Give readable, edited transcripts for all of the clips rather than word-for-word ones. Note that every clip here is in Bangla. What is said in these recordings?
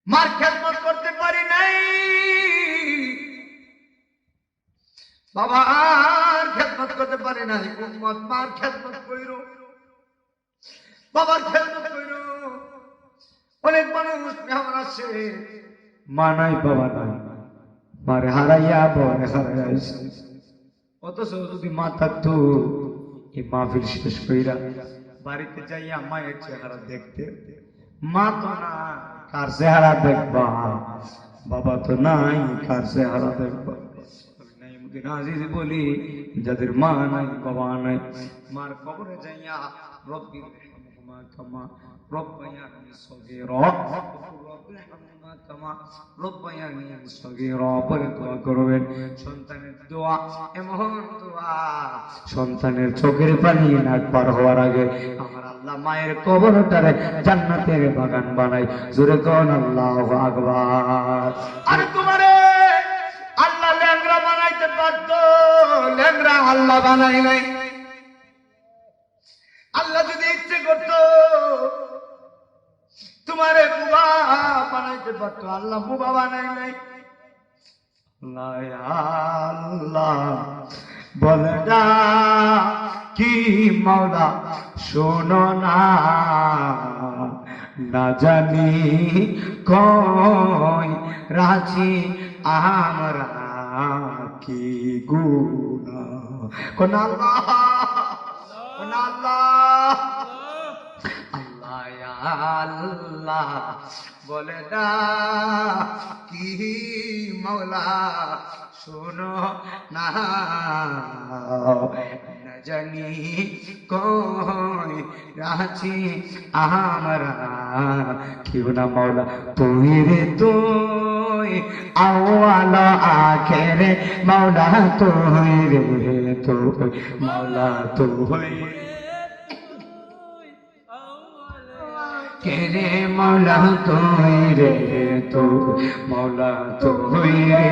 মার খেদমত করতে পারি নাই, বাবার খেদমত করতে পারি নাই। উম্মত মার খেদমত কইরো, বাবার খেদমত কইরো। অনেক মানুষ মেহমান আসছে, মা নাই বাবা নাই, মারে হারাইয়া বাবারে হারাইয়া, অথচ যদি মা থাকতো এই মাহফিল শেষ কইরা বাড়িতে যাইয়া মায়ের চেহারা দেখতে, মা তো না কার চেহারা দেখবা, বাবা তো নাই কার চেহারা দেখবা। আজিজ বলি, যাদের মা নাই বাবা নাই, মার কবরে যাইয়া রব্বি রহমহুমা কামা রব্বায়ানি সগীরা, রব্বি রহমহুমা কামা রব্বায়ানি সগীরা বলে দোয়া করবেন। সন্তানের দোয়া এমন দোয়া, সন্তানের চোখের পানি নাক পার হওয়ার আগে আমার আল্লাহ মায়ের কবরটারে জান্নাতের বাগান বানাই। জোরে কোন আল্লাহু আকবার। আরে তোমারে আল্লাহ ল্যাংড়া বানাইতে পারত, ল্যাংড়া আল্লাহ বানাই নাই। আল্লাহ যদি ইচ্ছে করত তোমারে বুবা বানাইতে পারত, আল্লাহ বুবা বানাই নাই। আল্লাহ বলে না কি মওলা শোনো না, না জানি কই রাজি আমরা কি গুনাহ। কোন আল্লাহ, কোন আল্লাহ, আল্লাহ আল্লাহ বলে না কি মওলা শোনো না, না জানি কই রাজি আমরা কি গুনাহ। মওলা তুই রে তুই আউয়াল আখেরে, মওলা তুই রে তুই, মওলা তুই কেরে, মওলা তুই রে তুই, মওলা তুই রে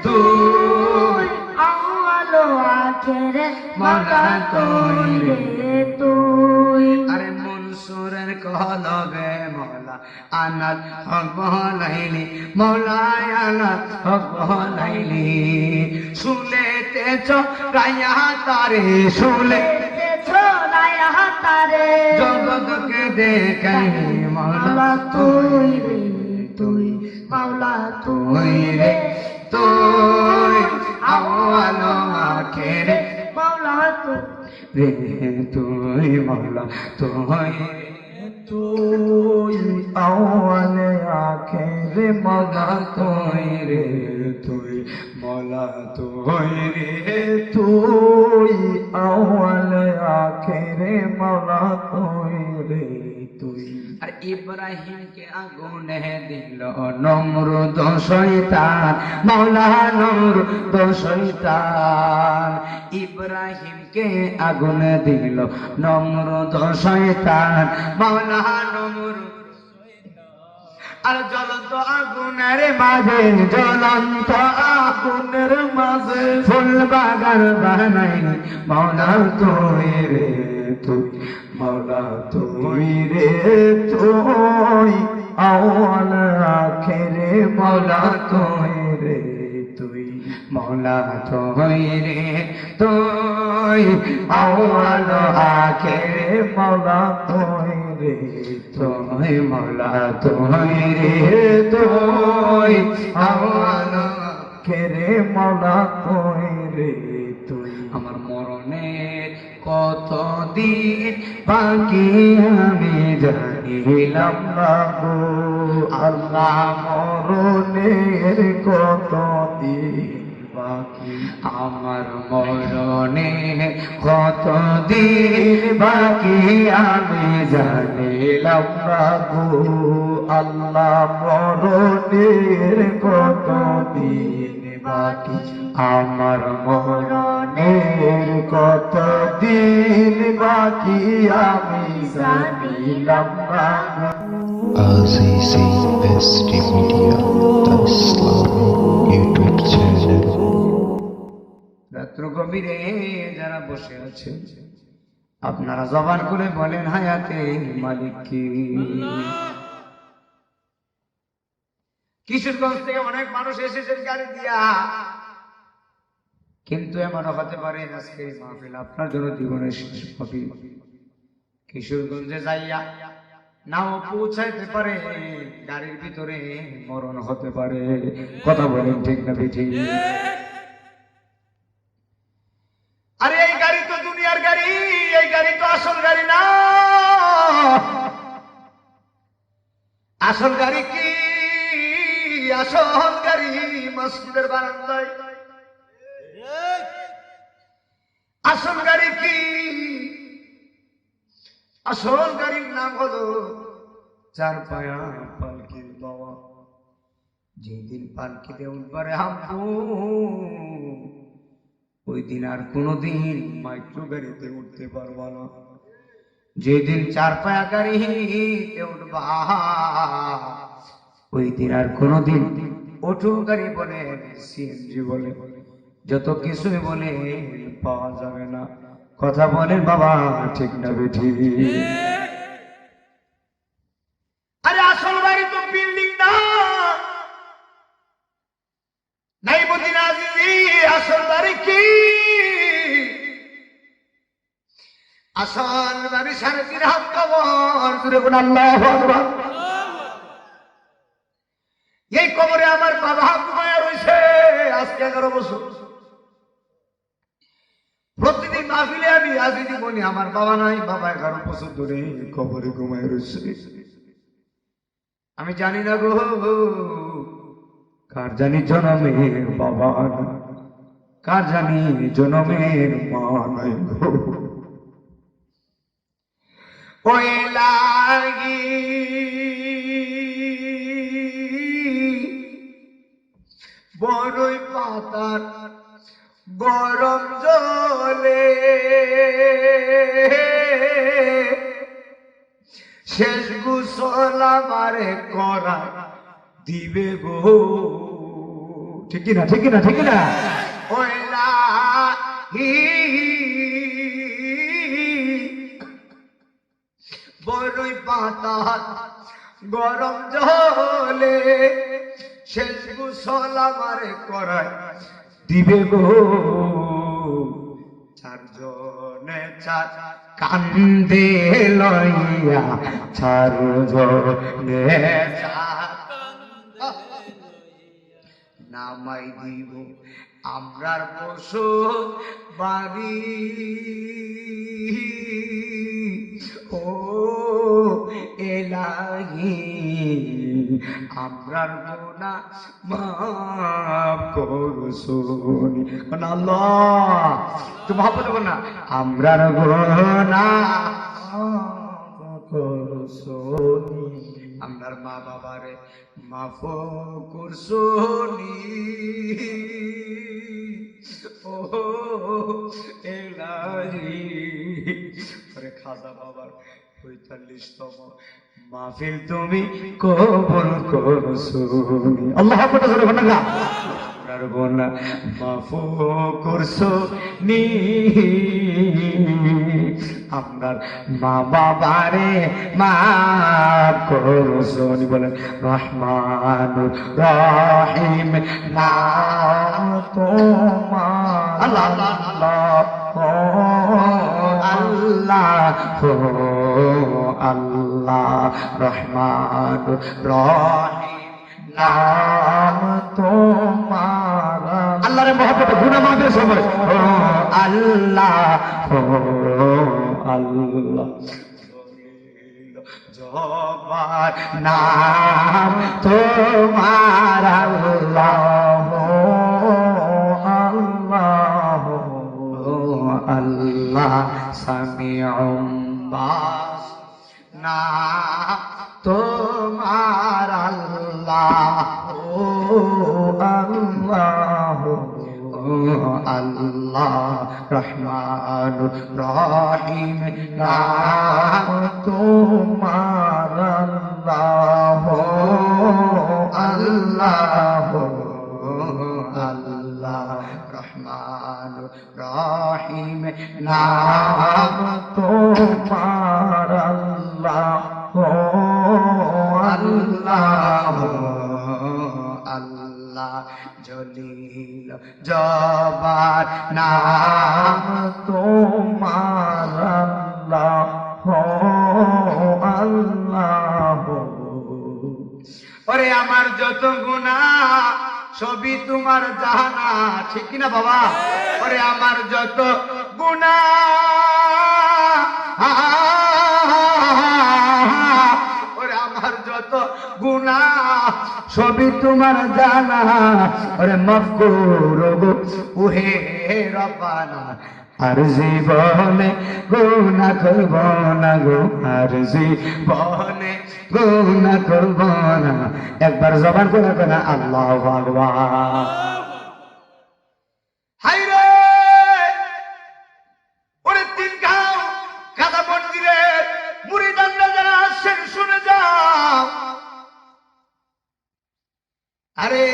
তুই আউয়াল আখেরে, মওলা তুই রে তুই। আরে মনসুরের কলবে মওলা আনাত হক বলাইলি, মওলা আনাত হক বলাইলি, শুলেতে চড়াইয়া তারে, শুলে ছোলায়া তারে, জগৎকে দেখাইলি, মওলা মাওলা তুই রে তুই, মাওলা তুই তুই রে রে তুই আউয়াল আখেরে, মাওলা তুই রে তুই মওলা তুই তুই আউয়াল আখেরে, মাওলা তুই রে তুই, মওলা তুই রে তুই আউয়াল আখেরে, মাওলা তুই রে তুই। আর ইব্রাহিমকে আগুনে দিল নমরুদ শয়তান, মওলা নমরুদ শয়তান, ইব্রাহিমকে আগুনে দিল নমরুদ শয়তান, মওলা নমরুদ। আর জ্বলন্ত আগুনের মাঝে, জ্বলন্ত আগুনের মাঝে ফুল বাগান বানাইনি, মওলা তুই রে তুই, মওলা তুই রে তুই আউয়াল আখেরে, মওলা তুই রে তুই, মওলা তুই রে তুই আউয়াল আখেরে, মওলা তুই রে তুই, মওলা তুই রে তুই আউয়াল আখেরে, মওলা তুই রে তুই। আমার মরণের কতদিন বাকি আমি জানিলাম না গো আল্লাহ, মরণের কতদিন বাকি, আমার মরণের কতদিন বাকি আমি জানিলাম না গো আল্লাহ, মরণের কতদিন বাকি, আমার মরণের কতদিন বাকি আমি জানিলাম না গো। Azizi SD Media, the Islamic YouTube channel. রাত্র গভীরে যারা বসে আছে আপনারা জবান করে বলেন হায়াতে মালিক কি। কিশোরগঞ্জ থেকে অনেক মানুষ এসেছেন গাড়ি দিয়া, কিন্তু এমন হতে পারে আজকে এই মাহফিল আপনার জন্য জীবনের শেষ মাহফিল। কিশোরগঞ্জে যাইয়া নাও পৌঁছাইতে পারে, গাড়ির ভিতরে মরণ হতে পারে। কথা বলেন ঠিক না বেঠিক? আরে এই গাড়ি তো দুনিয়ার গাড়ি, এই গাড়ি তো আসল গাড়ি না। আসল গাড়ি কি? আসল গাড়ি মসজিদের বারান্দায়। আসল গাড়ি কি? আসল গাড়ির নাম হলো চার পায়া পালকির বাবা। যেদিন পালকিতে উঠবারে হাঁপু, ওই দিন আর কোনোদিন মাইক্রো গাড়িতে উঠতে পারবা না। যেদিন চার পায়া গাড়িতে উঠবা, ওই দিন আর কোনোদিন অটো গাড়ি বলে, সিএনজি বলে, যত কিছুই বলে পাওয়া যাবে না। কথা বলেন বাবা ঠিক না বেঠিক? আরে আসল বাড়ি তো বিল্ডিং না, নাই বুঝি না দিদি। আসল বাড়ি কি? আসল বাড়ি 3.5 হাত কবর। জুড়ে বলে আল্লাহু আকবার। এই কবরে আমার বাবা ঘুমায়া রয়েছে আজকে 11 বছর। প্রতিদিন মাহফিলে আমি রাজনীতি বলি আমার বাবা নাই, বাবা 11 বছর ধরে কবরে ঘুমায় রয়েছে। আমি জানি না গো, কার জানি জনমের বাবা নাই, কার জানি জনমের মা নাই গো। ওই লাগি বড়ই পাতার গরম জলে শেষ গোসল আমারে করা দিবে গো। ঠিক না? ঠিক না? ঠিক না? ওই লাগি বড়ই পাতার গরম জলে শেষ গোসল আমারে করায় দিবে গো। 4 জনে 4 কান্দে লইয়া, 4 জনে 4 নামাই দিব আমরার পশু বাড়ি। ও এলাহি আমরার গুনাহ মাফ করুনি। আল্লাহ তুমি মহব্বত করো না। আমরার গুনাহ করুনি, আমরার মা বাবারে মাফ করুনি। ও এলাহি খাজা বাবার 45তম মাহফিল তুমি কবুল করছুনি। আল্লাহ আকবার জোরে বলেন না। আমরার গুনাহ মাফ করছুনি, আমরার মা বাবারে মাফ করছুনি। বলেন রহমানুর রহিম নাম তোমার। আল্লাহ আল্লাহ আল্লাহ আল্লাহ রহমান রহিম নাম তোমার। আল্লাহরে মহব্বতে গুনাহ মাফের সময় আল্লাহ আল্লাহ জবার নাম তোমার। আল্লাহ আল্লাহ আল্লাহ সামিউম বাস নাম তোমার। আল্লাহ ও আল্লাহ আল্লাহ রহমান রহিম নাম তোমার। আল্লাহ আল্লাহ আল্লাহ রহমান রহিম নাম তোমার। আল্লাহ আল্লাহ জবার নাম তোমার আল্লাহ আল্লাহ। ওরে আমার যত গুনাহ সবই তোমার জানা, ঠিক কিনা বাবা? ওরে আমার যত গুনাহ, ওরে আমার যত গুনাহ সবই তোমার জানা, ওরে মাফ করো গো ওহে রব্বানা। আর জীবনে গুনাহ করব না গো, আর জীবনে গুনাহ করব না। একবার জবান করে না আল্লাহু আকবার। হায় রে ওরে তিন গাঁও কাদা মন্দিরে মুরিদানরা যারা আসছেন শুনে যাও। আরে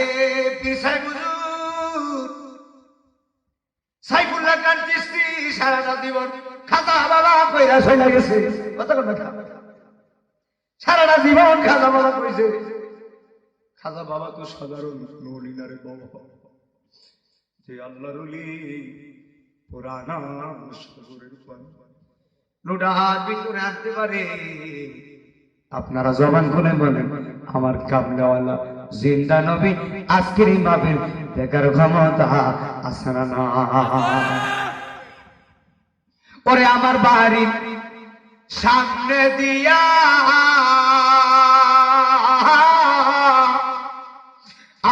পীর সাহেব হুজুর সাইফুল্লাহ খান চিশতি সারাটা জীবন খাজা বাবা কইরা চলে গেছে। কথা কোন না, সারাটা জীবন খাজা বাবা কইছে। খাজা বাবা তো সাধারণ নলি না রে বাবা, যে আল্লাহর ওলি পুরানা সাগরের পানি লোডার ভিতরে আনতে পারে। আপনারা জবান খুলে বলেন আমার কামলাওয়ালা জিন্দা নবী আজকের এই মাহফিল দেখার ক্ষমতা আছে না? ওরে আমার বাড়ির সামনে দিয়া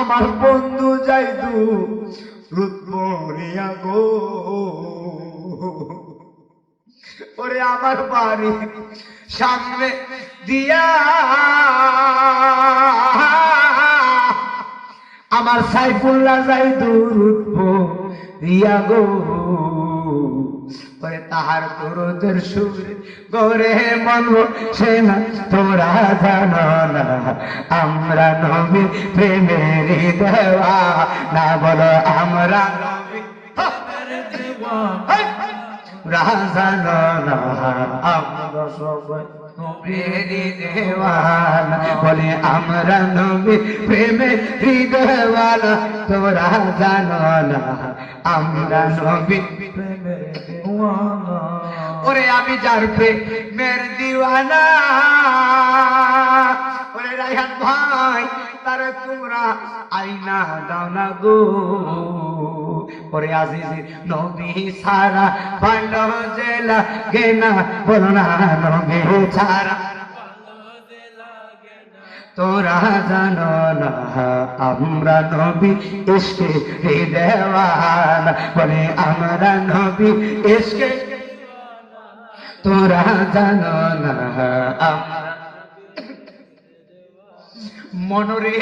আমার বন্ধু যাইদু রুৎমনিয়া গো। ওরে আমার বাড়ি সামনে দিয়া আমার সাইফুল্লাহ যাইদু রুৎমনিয়া গো। ওরে তাহার দরদের সুর গরে মন সে না তোরা জানো না, আমরা নবী প্রেমের দেওয়া না, বলো আমরা নবী রাজানো না, আমরা সবাই নবীর দেওয়ানা, বলে আমরা নবী প্রেমের দেওয়ানা, তোরা জানো না আমরা নবী প্রেমের দেওয়ানা। ওরে আমি যার প্রেমের দিওয়ানা, ওরে রায়হান ভাই তারে তোমরা আইনা দাও না গো। ওরে আজিজি নবী সারা ভালো জেলা গেনা, বলো না নবী ছাড়া তোরা জানো না, আমরা নবী ইশকে দেওয়ানা, বলে আমরা নবী ইশকে তোরা জানো না, আমরা মনরে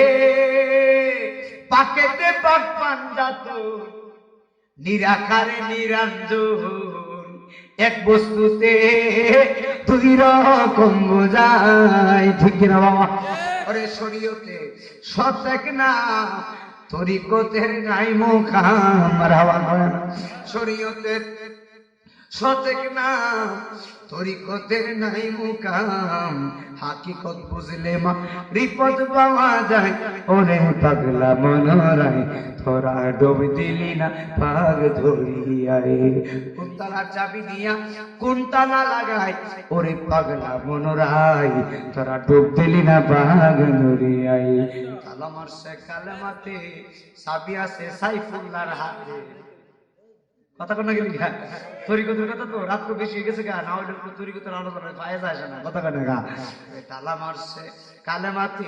পাকেতে পাক পান্ডাত নিরাকারে নিরঞ্জন, এক বস্তুতে দুই রকম বোঝায়, ঠিক কিনা বাবা? ওরে শরীয়তে সতেক না, তরিকতের নাই মুকাম, রাওয়া হয় না। শরীয়তের সতেক না, তরিকতের নাই মুকাম, হাকিকত বুঝলে মা রিপদ পাওয়া যায়। ওরে পাগলা মনোরাই তোরা ডুব দিলি না পাগ ধরিয়ায়, কোন তালা চাবি দিয়া কোন তালা লাগাই, ওরে পাগলা মনোরাই তোরা ডুব দিলি না পাগ ধরিয়ায়। তালা মারছে কালেমাতে, চাবি আছে সাইফুল্লাহর হাতে। কথা কোন গেলি গা তরিকতের কথা তো রাত তো বেশি গেছে গা, না হইলে তরিকতের আলোচনা ফায়দা আসে না। কথা কেন গা তালা মারছে কালেমাতে,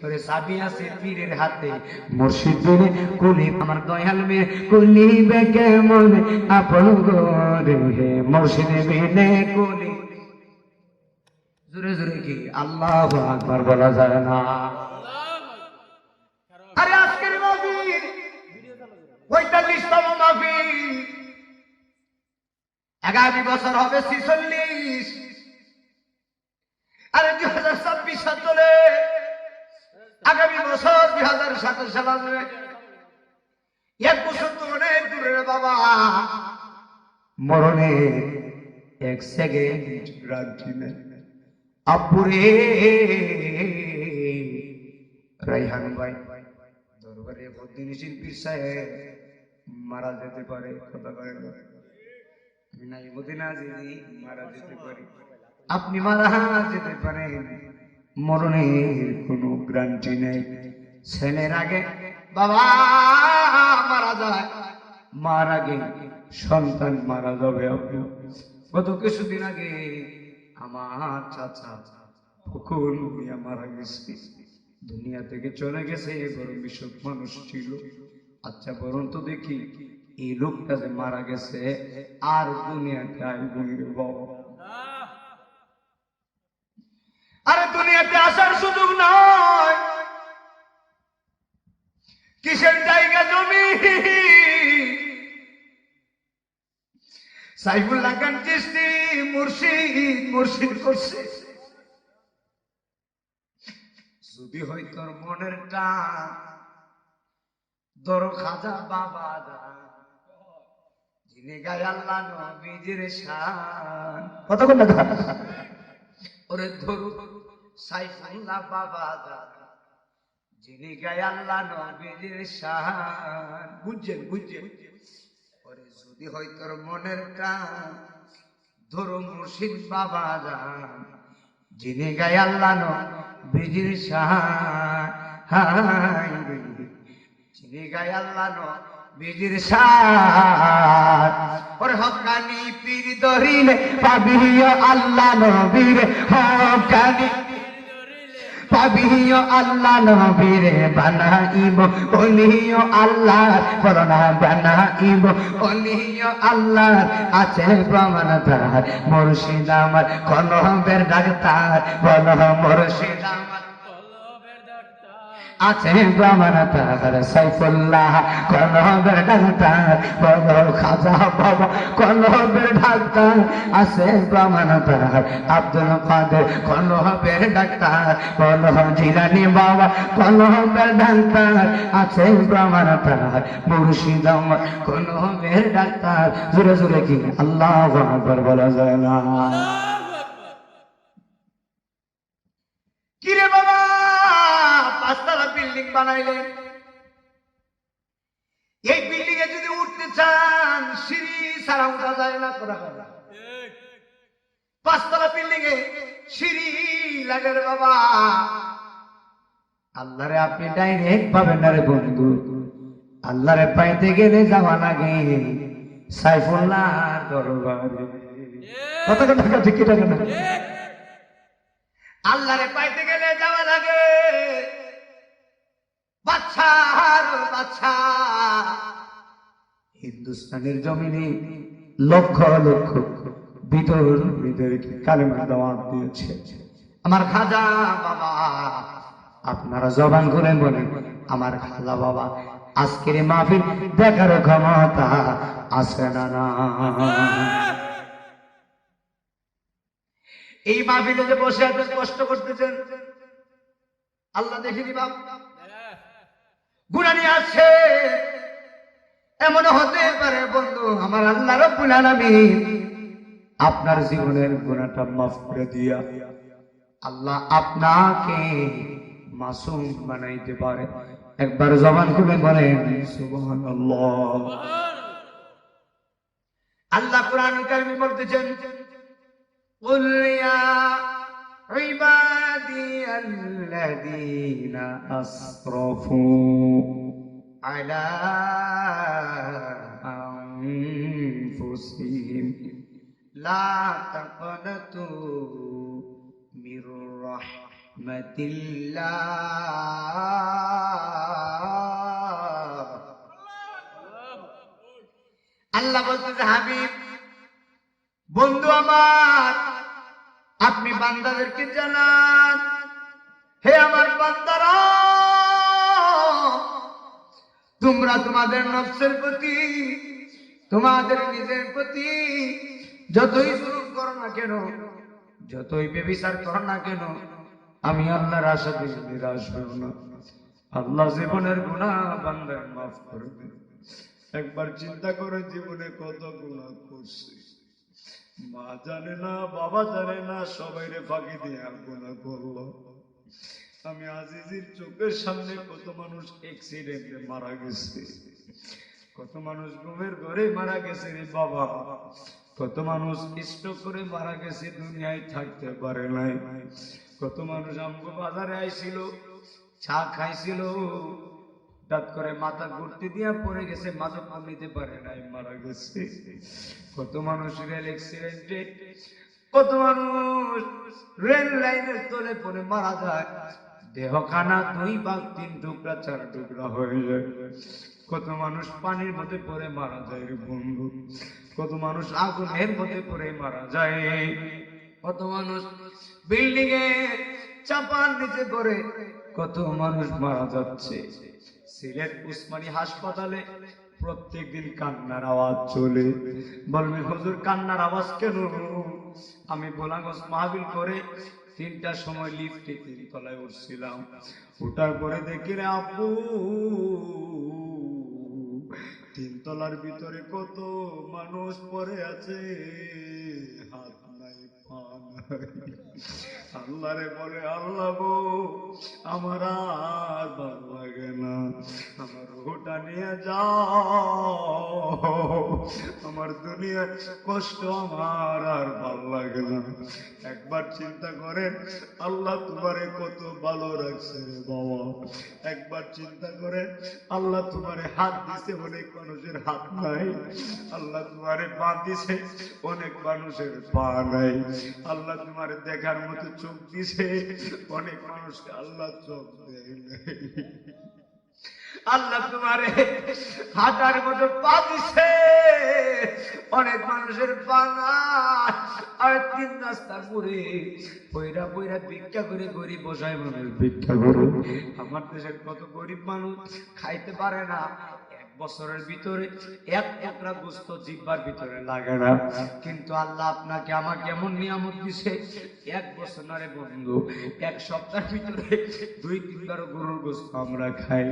ওরে চাবি আছে পীরের হাতে, মুর্শিদ বিনে কুলি আমার দয়াল মেয়ে কুলিবে কেমন আপন গরে, মুর্শিদ বিনে কুলি। জোরে জোরে কি আল্লাহু আকবার বলা যায় না? আরে আজকের মাহফিল 45তম মাহফিল, আগামী বছর হবে 46। আরে 2026 সাল চলে, আগামী বছর 2027 সাল আসবে। এক বছর তো অনেক দূরের বাবা, মরণে এক সেকেন্ড রাখি না। আব্বুরে রাইহান ভাই পারে, বদিনী শিল্পীর সাহেব মারা যেতে পারে, কথা কয় না। আমি নাই মদিনা দিদি মারা যেতে পারি, আপনি মারা যেতে পারেন, মরণের কোনো গ্যারান্টি নেই। ছেলের আগে বাবা মারা যায়, মার আগে সন্তান মারা যাবে। আপনি গত কিছুদিন আগে আমার চাচা ফুকুন মিয়া মারা গেছে, দুনিয়া থেকে চলে গেছে। বড় বিশক মানুষ ছিল। আচ্ছা বরং তো দেখি এই লোকটা যে মারা গেছে আর দুনিয়াতে আইবনি রে বাবা। আরে দুনিয়াতে আসার সুযোগ নয়, কিসের জায়গা জমি? সাইফুল্লাহ খান চিশতি মুর্শিদ মুর্শিদ করছে। যদি হয় তোর মনের টান, দর খাজা বাবা দা, যিনি গায় আল্লাহ নবীজির শান। কতক্ষণ না ওরে ধরু সাইফুল্লাহ বাবা দা, যিনি গায় আল্লাহ নবীজির শান। বুঝছেন বুঝছেন? ওরে যদি হয় তোর মনের টান, ধরু মুর্শিদ বাবা দা, যিনি গায় আল্লাহ নবীজির শান, যিনি গায় আল্লাহ নবীজির শান। ওরে হকানি পীর ধরিলে পাবিও আল্লাহ নবীর, হকানি পাবিও আল্লাহ নবীর বানাইব ওলিও আল্লাহ, বলনা বানাইব ওলিও আল্লাহ। আছে প্রমাণ তার মুর্শিদ আমার কলবের ডাক্তার, বল মুর্শিদ আমার আছে প্রমাণ তার সাইফুল্লাহ কলবের ডাক্তার, বল খাজা বাবা কলবের ডাক্তার। আছে প্রমাণ তার আব্দুল কাদের কলবের ডাক্তার, বল জিলানী বাবা কলবের ডাক্তার। আছে প্রমাণ তার মুর্শিদ আমার কলবের ডাক্তার। জোরে জোরে কি আল্লাহু আকবার বলা যায় না? কিরে বাবা পাঁচতলা বিল্ডিং বানাইলেন, এই বিল্ডিং এ যদি উঠতে চান সিঁড়ি ছাড়া উঠা যায় না। পাঁচতলা বিল্ডিং এ সিঁড়ি লাগে রে বাবা। আল্লাহরে আপনি ডাইরেক্ট পাবেন না রে বন্ধু, আল্লাহরে পাইতে গেলে যাওয়া লাগে সাইফুল্লাহ দরবারে। কত টাকা টিকিট আছে না? আল্লাহরে পাইতে গেলে যাওয়া লাগে বাদশার বাদশা। হিন্দুস্তানের জমিনে লক্ষ লক্ষ ভিতর ভিতরকে কালেমার দাওয়াত দিয়েছে আমার খাজা বাবা। আপনারা জবান করে বলেন আমার খাজা বাবা আজকের মাহফিল দেখার ক্ষমতা আছে না? না, এই মাহফিলে যে বসে আছেন কষ্ট করতেছেন, আল্লাহ দেখিনি বাপ গুনাহ নিয়ে আসছে। এমন হতে পারে বন্ধু আমার আল্লাহ রাব্বুল আলামিন আপনার জীবনের গুনাহটা মাফ করে দিয়া আল্লাহ আপনাকে মাসুম বানাইতে পারে। একবার জবান খুলে বলেন সুবহানাল্লাহ। আল্লাহ কোরআনুল কারীমে বলতেছেন قل يا عبادي الذين أسرفوا على أنفسهم لا تقنطوا من رحمة الله। আল্লাহ বলতেছে হাবিব বন্ধু আমার আপনি বান্দাদেরকে জানান, হে আমার বান্দারা তোমরা তোমাদের নফসের প্রতি তোমাদের নিজের প্রতি যতই জুলুম করো না কেন, যতই বেবিচার করো না কেন, আমি আল্লাহর আশাতে নিরাশ হব না। আল্লাহ জীবনের গুনাহ বান্দার মাফ করবে। একবার চিন্তা করে জীবনে কত গুনাহ করছি, মা জানে না বাবা জানে না, সবাই রে ফাঁকি দিয়ে গুনাহ করলো। আমি আজিজির চোখের সামনে কত মানুষ অ্যাক্সিডেন্টে মারা গেছে, কত মানুষ ঘুমের ঘরে মারা গেছে রে বাবা, কত মানুষ স্ট্রোক করে মারা গেছে, দুনিয়ায় থাকতে পারে নাই। কত মানুষ আমগো বাজারে আইছিল, চা খাইছিল, হঠাৎ করে মাথা ঘুরতে দিয়া পড়ে গেছে, মাথা নিতে পারে নাই, মারা গেছে। কত মানুষ রেল অ্যাক্সিডেন্টে, কত মানুষ রেল লাইনের তলে পড়ে মারা যায়, দেহখানা 2 ভাগ 3 টুকরা 4 টুকরা হয়ে যায়। কত মানুষ পানির মধ্যে পড়ে মারা যায় রে বন্ধু, কত মানুষ আগুনের মধ্যে পড়ে মারা যায়, কত মানুষ বিল্ডিং এ চাপার নিচে পড়ে কত মানুষ মারা যাচ্ছে। সিলেট উসমানী হাসপাতালে প্রত্যেকদিন কান্নার আওয়াজ চলে। বলবে হুজুর কান্নার আওয়াজ কেন? আমি বোলাগঞ্জ মাহফিল করে 3টার সময় লিফটে 3 তলায় উঠছিলাম, ওঠার পরে দেখি রে আপু 3 তলার ভিতরে কত মানুষ পড়ে আছে, হাত নাই পা নাই। আল্লাহ রে বলে, আল্লাহ গো আমার আর ভালো লাগে না, আমার রুহটা নিয়ে যাও, আমার দুনিয়ার কষ্ট আমার আর ভালো লাগে না। একবার চিন্তা করেন আল্লাহ তোমারে কত ভালো রাখছে রে বাবা, একবার চিন্তা করেন আল্লাহ তোমারে হাত দিছে, অনেক মানুষের হাত নাই, আল্লাহ তোমারে পা দিছে, অনেক মানুষের পা নাই, আল্লাহ তোমারে দেখার মতো চোখ দিছে, অনেক মানুষকে আল্লাহ চোখ দেয় নাই, আল্লাহ তোমারে হাঁটার মতো পা দিছে, অনেক মানুষের পা নাই। আর 3 রাস্তা ঘুরে বইরা বইরা ভিক্ষা করে, গরিব বসায় মানুষ ভিক্ষা করে। আমার দেশের কত গরিব মানুষ খাইতে পারে না, 1 বছরের ভিতরে 1 টুকরা গোস্ত জিহ্বার ভিতরে লাগে না, কিন্তু আল্লাহ আপনাকে আমাকে এমন নিয়ামত দিছে, 1 বছর না রে বন্ধু, 1 সপ্তাহের ভিতরে 2-3 বার গরুর গোস্ত আমরা খাই,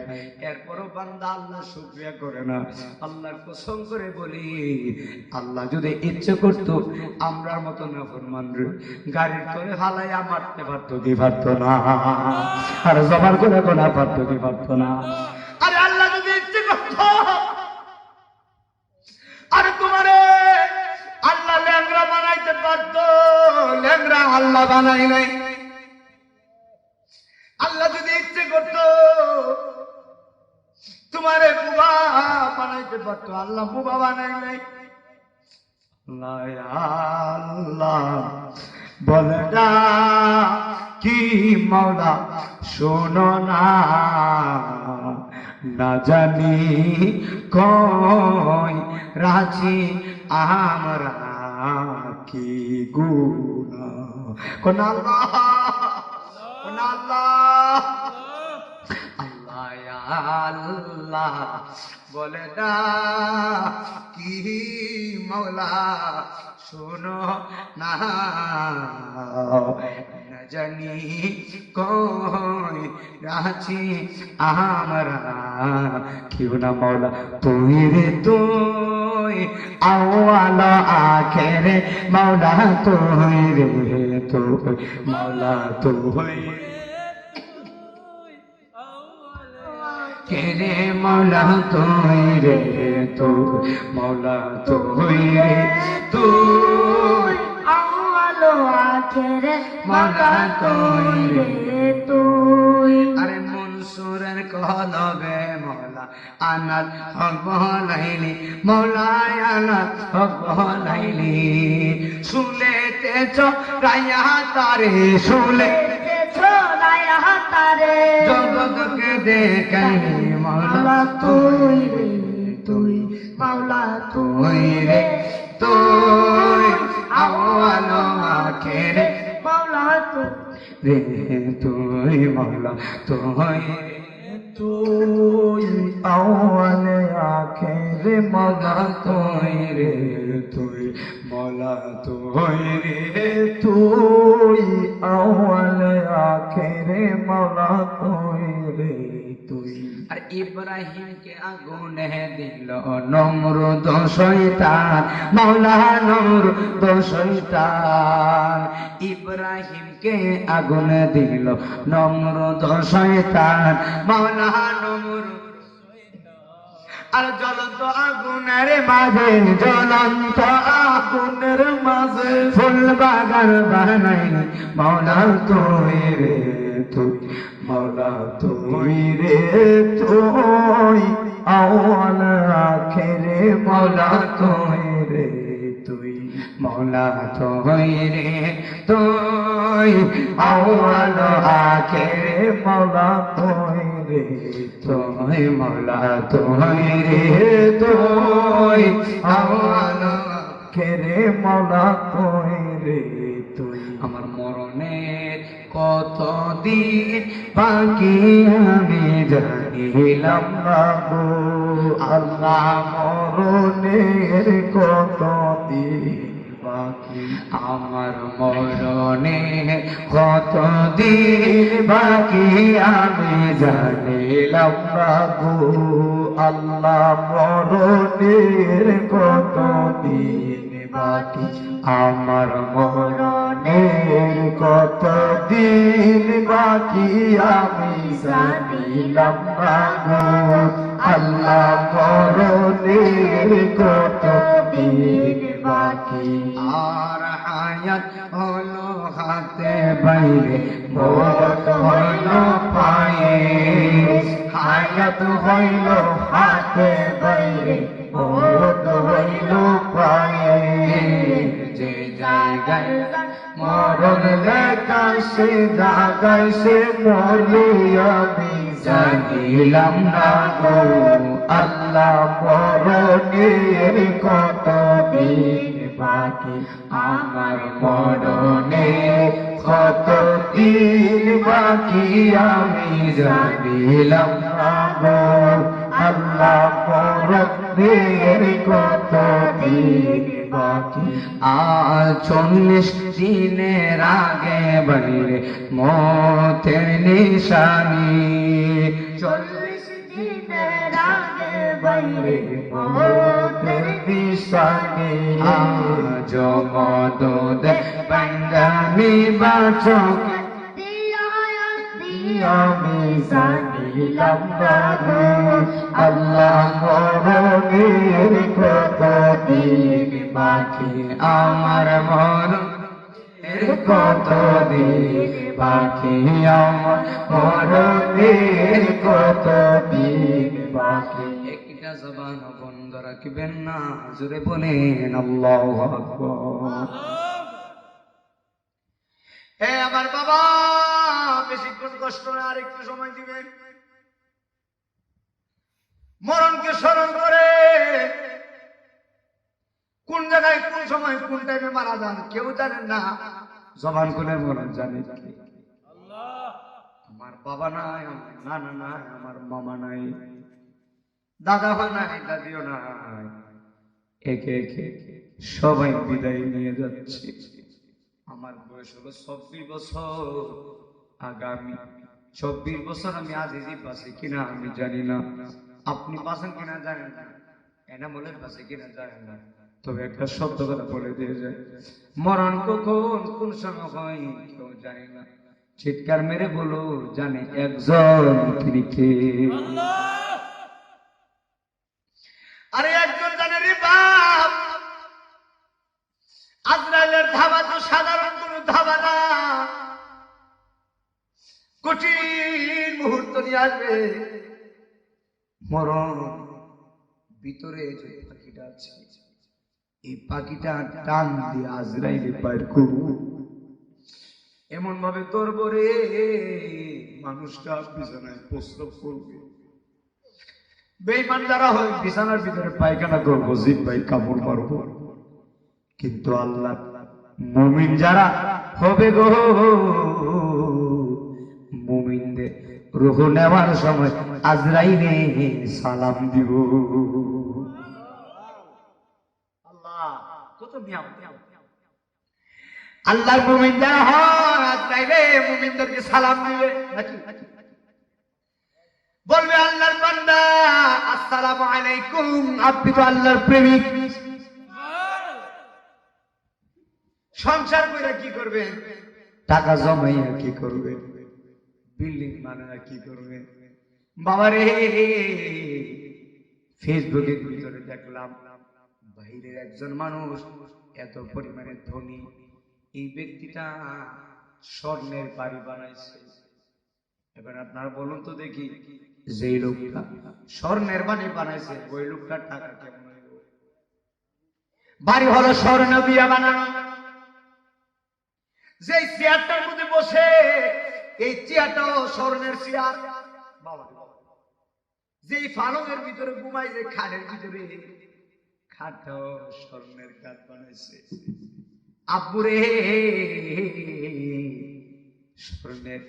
এরপরও বান্দা আল্লাহ শুকরিয়া করে না। আল্লাহর কসম করে বলি, আল্লাহ যদি ইচ্ছে করতো আমরার মতো নাফরমান রে গাড়ির তলে হালাইয়া মারতে পারতো কি পারতো না? আর জবার করে গোনা পারতো কি পারতো না? আরে আল্লাহ যদি ইচ্ছে করতো, আরে তোমারে আল্লাহ ল্যাংরা বানাইতে পারতো, ল্যাংরা আল্লাহ বানাই নাই। আল্লাহ যদি ইচ্ছে করতো তোমারে বুবা বানাইতে পারতো, আল্লাহ বুবা বানাই নাই। আল্লাহ বলে না কি মওলা শোনো না, না জানি কই রাজি আমরা কি গুনাহ। কোন আল্লাহ, কোন আল্লাহ, আল্লাহ বলে না কি মওলা শোনো না, না জানি কই রাজি আমরা কেউ না মওলা তুই রে তুই, আওয়াল আখেরে মওলা তুই রে তুই, মওলা তুই কেরে মওলা তুই রে তুই, মওলা তুই রে তুই, আউয়াল আখেরে মওলা তুই রে তুই। আরে মনসুরের কলবে মওলা আনাত হক বলাইলি, মওলা আনাত হক বলাইলি, শুলেতে চড়াইয়া তারে, শুলে ছোলায়া তারে জগৎকে দেখাইলি, মওলা তুই রে তুই, মাওলা তুই রে তুই, আওয়াল আখেরে মাওলা তুই রে তুই, মওলা তুই তুই আওয়াল আখেরে মওলা তুই রে তুই, মওলা তুই রে তুই আওয়াল আখেরে মওলা তুই রে তুই। আর ইব্রাহিমকে আগুনে দিল নমরুদ শয়তান, মাওলা নমরুদ শয়তান। ইব্রাহিমকে আগুনে দিল নমরুদ শয়তান, মাওলা নমরুদ। আর জ্বলন্ত আগুনের মাঝে, জ্বলন্ত আগুনের মাঝে ফুল বাগান বানাই মাওলা তুই রে তুই, মাওলা তুই রে তুই, আওয়াল আখেরে মাওলা তুই রে তুই, মাওলা তুই রে তুই, আওয়াল আখেরে মাওলা তুই রে তুই, মাওলা তুই রে তুই, আওয়াল আখেরে মাওলা তুই রে তুই। আমার মরণের কতদিন বাকি আমি জানিলাম না গো আল্লাহ, মরণের কতদিন বাকি, আমার মরণের কতদিন বাকি আমি জানিলাম না গো আল্লাহ, মরণের কতদিন বাকি, আমার মরণের কতদিন বাকি আমি জানিলাম না গো আল্লাহ, মরণের কতদিন বাকি। আর হায়াত হলো হাতে বাইরে, মৌত হলো পায়ে, হায়াত হইল হাতে বাইরে, মৌত হইল পায়ে। যে জায়গায় মরণ লেখা সে জায়গায় সে মরি আমি জানিলাম না গো আল্লাহ, মরণের কতদিন বাকি, আমার মরণের কতদিন বাকি আমি জানিলাম না গো আল্লাহ, মরণের কতদিন বাকি। আর 40 দিনের আগে বাইরে মতের নিশানি, 40 দিনের আগে বাইরে মতের নিশানি। আজ মদদ বাঙ্গানি বাচক আমি জানিলাম না গো আল্লাহ, মরণের কতদিন বাকি, আমার মরণের কতদিন বাকি, আমার মরণের কতদিন বাকি। একটা জবান বন্ধ রাখবেন না, জোরে বলেন আল্লাহু আকবার। হে আমার বাবা, বেশিক্ষণ কষ্ট না, আর একটু সময় দিবেন। মরণকে স্মরণ করে কোন জায়গায় কোন সময় কোন টাইমে মারা যান কেউ জানেন না, জবান খুলে বলেন জানি কি? আমার বাবা নাই, আমার নানা নাই, আমার মামা নাই, দাদা নাই, দাদিও নাই, একে একে সবাই বিদায় নিয়ে যাচ্ছে। আমার বয়স হলো 24 বছর, আগামী 24 বছর আমি আজিজি বাঁচি কিনা আমি জানি না, আপনি বাঁচেন কিনা জানেন না, এনামুলের বাঁচে কিনা জানেন না, তবে একটা শব্দ কথা বলে দিয়ে যায়, মরণ কখন কোন সময় হয় কেউ জানে না। চিৎকার মেরে বলো জানে একজন, তিনি কে? আরে একজন জানে রে বাপ, আজরাইলের ধাবা তো সাধারণ কোন ধাবা না, কঠিন মুহূর্ত নিয়ে আসবে। মরণ ভিতরে যে পাখিটা আছে, এই পাখিটা টান দিয়ে আজরাইলে বাইর করব, এমন ভাবে ধরবো রে মানুষটা বিছানায় প্রস্রাব করবে। বেঈমান যারা হয় বিছানার ভিতরে পায়খানা করবো, জিপ ভাই কাপড় মারবো, কিন্তু আল্লাহ মুমিন যারা হবে গো, মুমিনদের রূহ নেওয়ার সময় আজরাইলে সালাম দিব। আল্লাহ কত নিয়ম, আল্লাহ মুমিন যারা হয় আজরাইলে মুমিনদেরকে সালাম দিবে নাকি? বলবে আল্লাহর বান্দা আসসালামু আলাইকুম, আপনি তো আল্লাহর প্রেমিক, সংসার কইরা কি করবেন? টাকা জমাইয়া কি করবে? বিল্ডিং বানায়া কি করবে? বাবারে, ফেসবুকের ভিতরে দেখলাম বাইরের একজন মানুষ এত পরিমাণে ধনী, এই ব্যক্তিটা স্বর্ণের বাড়ি বানাইছে। এবার আপনারা বলুন তো দেখি, যে লোকটা স্বর্ণের বাড়ি বানাইছে ওই লোকটার টাকা কেমন হইব? বাড়ি হলো স্বর্ণ দিয়া বানানো, যে চেয়ারটার মধ্যে বসে এই চেয়ারটাও স্বর্ণের চেয়ার। বাবা, যে ফালকের ভিতরে ঘুমাই, যে খাটের ভিতরে, খাটটাও স্বর্ণের কাঠ বানাইছে। আব্বুরে স্বর্ণের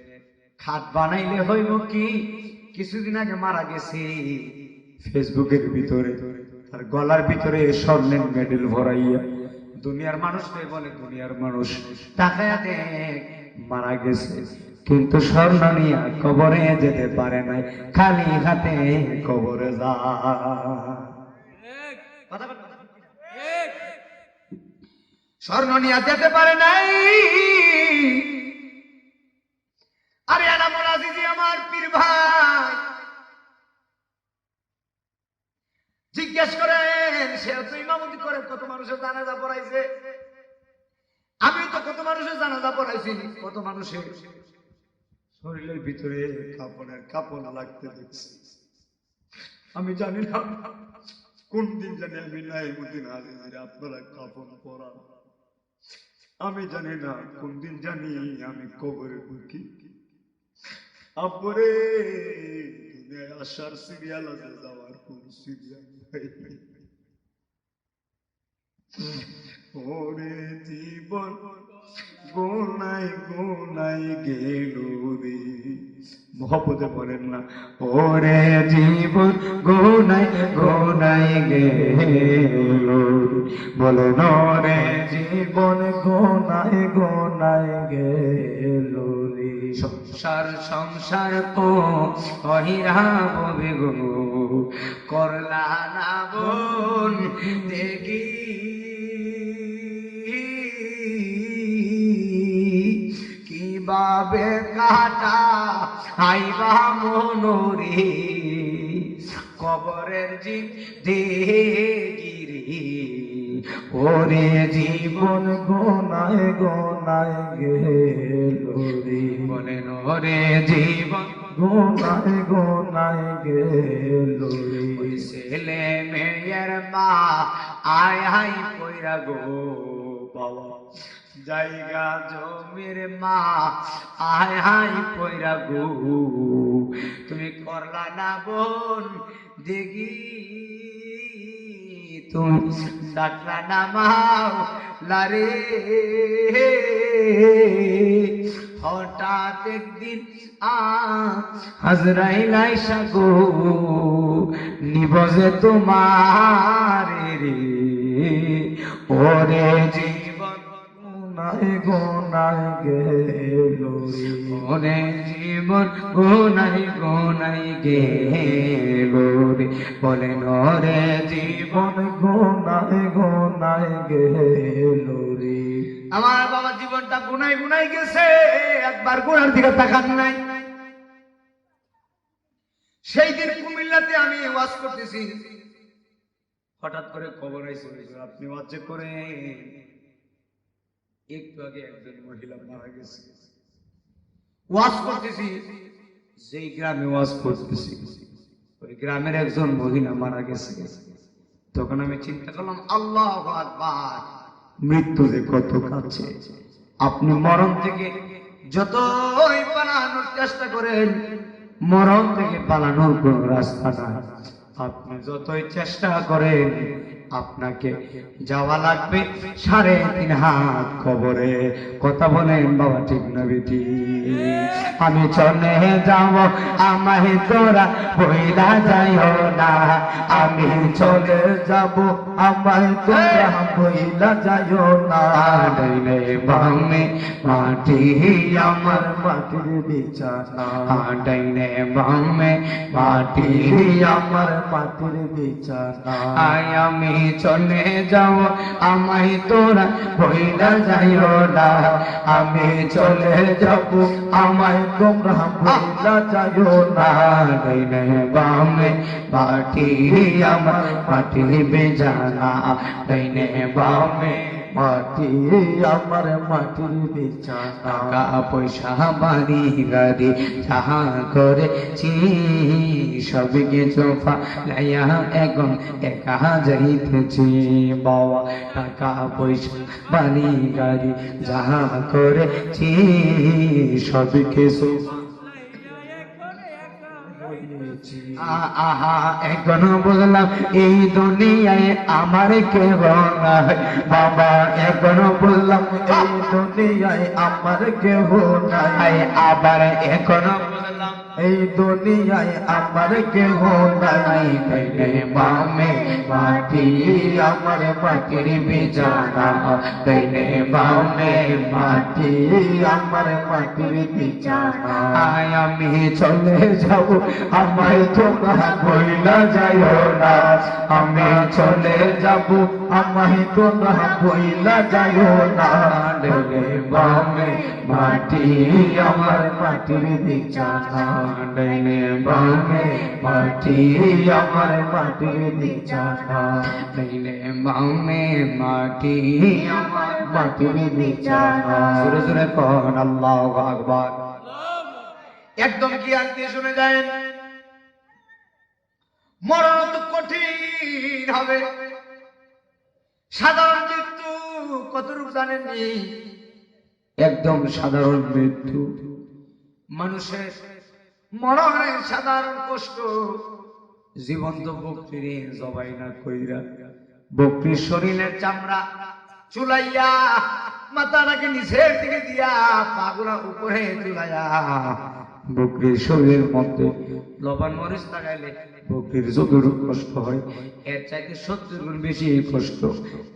খাট বানাইলে হইব কি? কিছুদিন আগে মারা গেছে, ফেসবুকের ভিতরে তার গলার ভিতরে স্বর্ণের মেডেল ভরাইয়া দুনিয়ার মানুষ বলে, দুনিয়ার মানুষ টাকায় দেখ মারা গেছে, কিন্তু স্বর্ণ নিয়ে কবরে যেতে পারে নাই, খালি হাতে কবরে যা। স্বর্ণ নিয়ে যেতে পারে নাই। আরে এনামুল আজিজি আমার পীর ভাই, জিজ্ঞেস করেন, সে তো ইমামতি করে কত মানুষের জানাজা পড়াইছে, আমি তো কত মানুষের জানাজা পড়াইছি, কত মানুষের শরীরের ভিতরে কাপড়ের কাপড় লাগতে দেখছি। আমি জানি না কোন দিন জানি আমি নাইমুদ্দিন আজিজের আপনারা কাপড় পরান, আমি জানি না কোন দিন জানি আমি কবরে ঢুকি। আপরে দুনিয়ায় আসার সিরিয়াল আছে, যাওয়ার কোন সিরিয়াল নাই। ওরে জীবন গোনাই গোনাই গেল রে, মহব্বতে বলেন না, ওরে জীবন গোনাই গোনাই গেল, বলেন ওরে জীবন গোনাই গোনাই গেল রে। সংসার সংসার তো অহিরা ববে গো, করলা না বোন দেখি কিভাবে কাটা আইবা মনোরে, কবরের জীব দেগিরি, ওরে জীবন গোনায় গোনায় গেল রে, বলেন ওরে জীবন গোনায় গোনায় গেল রে। ছেলে মেয়ের মা আয় হাই কইরা গো বাবা, জায়গা জমির মা আয় হাই কইরা গো, তুমি করলা না বোন দেখি, তুমি ডাকলা না মাও লারে, হঠাৎ একদিন আজরাইল আইসা গো নিবজে তোমার রে, ওরে জীবন গোনায় গোনায় গেল রে, ওরে জীবন গোনায় গোনায় গেল রে, বলেন ওরে জীবন গোনায় গোনায় গেল রে। আমার বাবা জীবনটা গুনাই গুনাই গেছে, একবার গুনার দিকে তাকান নাই। সেই দিন কুমিল্লাতে আমি ওয়াজ করতেছি, হঠাৎ করে খবর আইছে আপনি ওয়াজ করে, একটু আগে একজন মহিলা মারা গেছে। ওয়াজ করতেছি, যেই গ্রামে ওয়াজ করতেছি ওই গ্রামের একজন মহিলা মারা গেছে। তখন আমি চিন্তা করলাম, আল্লাহু আকবার, মৃত্যু যে কত কাছে। আপনি মরণ থেকে যতই পালানোর চেষ্টা করেন, মরণ থেকে পালানোর কোন রাস্তা নাই। আপনি যতই চেষ্টা করেন আপনাকে যাওয়া লাগবে 3.5 হাত কবরে। কথা বলেন বাবা, ঠিক না বেটি? আমি চলে যাব, আমায় তোরা বইলা যাইও না। আমি চলে যাব, আমায় তোরা বইলা যাইও না। ডাইনে বামে মাটি আমার মাটির বিছানা, ডাইনে বামে মাটি আমার মাটির বিছানা। আমি চলে যাব, আমায় তোরা বইলা যাইও না। আমি চলে যাব, আমায় তোমরা বইলা যাইও না। ডাইনে বামে মাটি আমার মাটির বিছানা, ডাইনে বামে মাটি আমার মাটির বিছানা। টাকা পয়সা বাড়ি গাড়ি যাহা করেছি সব কিছু ফালাইয়া এখন একা যাইতেছি। বাবা টাকা পয়সা বাড়ি গাড়ি যাহা করেছি সব কিছু আহা এখনো বুঝলাম এই দুনিয়ায় আমার কেহ নাই। বাবা এখনো বুঝলাম এই দুনিয়ায় আমার কেহ নাই। আবার এখনো বুঝলাম এই দুনিয়ায় আমার কেহ নাই। ডাইনে বামে মাটি আমার মাটির বিছানা, ডাইনে বামে মাটি আমার মাটির বিছানা। আমি চলে যাব, আমায় তোমরা বইলা যাইও না। আমি চলে যাব, আমায় তোমরা বইলা যাইও না। ডাইনে বামে মাটি আমার মাটির বিছানা, ডাইনে বামে মাটি আমার মাটির বিছানা, ডাইনে বামে মাটি আমার মাটির বিছানা। জোরে জোরে কোন আল্লাহু আকবার। একদম কি আনতে শুনে যায়, মরণ তো কঠিন হবে। সাধারণ মৃত্যু কত রূপ জানেননি? একদম সাধারণ মৃত্যু। মানুষের মরণের সাধারণ কষ্ট। জীবন্ত বকরি জবাই না কইরা বকরির শরীরের চামড়া চুলাইয়া মাথাটাকে নিচের দিকে দিয়া পাগুলা উপরে চুলাইয়া বকরির শরীরের মধ্যে লবণ মরিচ লাগাইলে বকরির যতটুকু কষ্ট হয় এর চাইতে 70 গুণ বেশি কষ্ট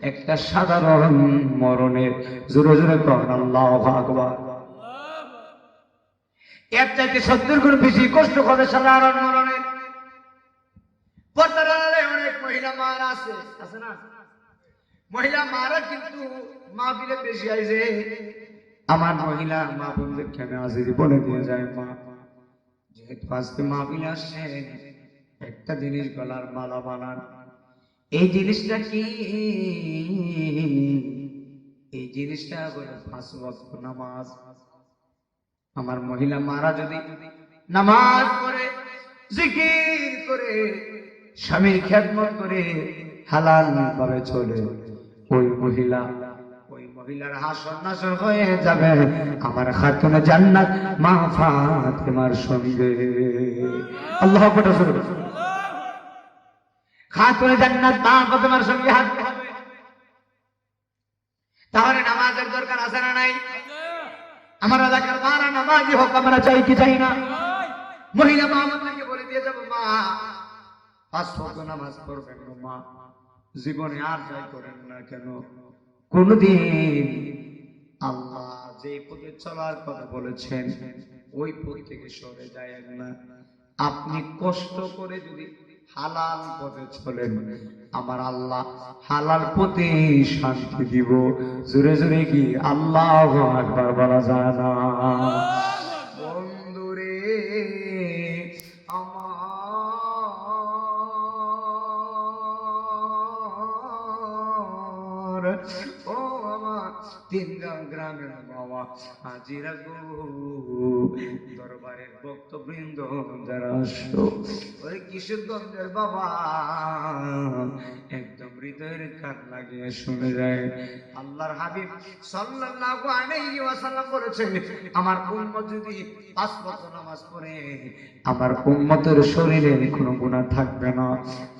একটা সাধারণ মরণের। জোরে জোরে করেন আল্লাহু আকবার। এর চাইতে 70 গুণ বেশি কষ্ট হবে সাধারণ মরণের। পর্দার আড়ালে অনেক মহিলা মারা আছে, আছে না? মহিলা মারা কিন্তু মাহফিলে বেশি আইছে। আমার মহিলা মা বোনদের কেন হাজিরি বলে দিয়ে যায় মা, যেহেতু আজকে মাহফিলে আসছে একটা জিনিস গলার মালা বানান। এই জিনিসটা কি? এই জিনিসটা বলে 5 ওয়াক্ত নামাজ। আমার মহিলা মারা যদি নামাজ পড়ে, জিকির করে, স্বামীর খেদমত করে হালাল ভাবে চলে, ওই মহিলার হাসর নাসর হয়ে যাবে আমার খাতুনে জান্নাত মা ফাতেমার সঙ্গে। আল্লাহু আকবার। খাতুনে জান্নাত মা ফাতেমার সঙ্গে হাত হবে। তাহলে নামাজের দরকার আছে না নাই? আমার এলাকার মারা নামাজি হোক, আমরা চাই কি চাই না? মহিলা মা আমাকে বলে দিয়ে যাবো, মা 5 ওয়াক্ত নামাজ পড়বেন গো মা, জীবনে আর যাই করেন না কেন কোনদিন আল্লাহ যে পথে চলার কথা বলেছেন ওই পথ থেকে সরে যায় না। আপনি কষ্ট করে যদি হালাল পথে চলেন আমার আল্লাহ হালাল পথে শান্তি দিব। জোরে জোরে কি আল্লাহু আকবার বলা যায় না? বন্ধুরে আমার, ও আমার 3 গ্রাম গ্রামের বাবা হাজিরা গো, দরবারের ভক্তবৃন্দ যারা আসো, ওই কিশোরগঞ্জের বাবা একদম হৃদয়ের কান লাগিয়ে শুনে যায়। আল্লাহর হাবিব সাল্লাল্লাহু আলাইহি ওয়াসাল্লাম বলেছেন, আমার উম্মত যদি 5 ওয়াক্ত নামাজ পড়ে আমার উম্মতের শরীরে কোনো গুনাহ থাকবে না।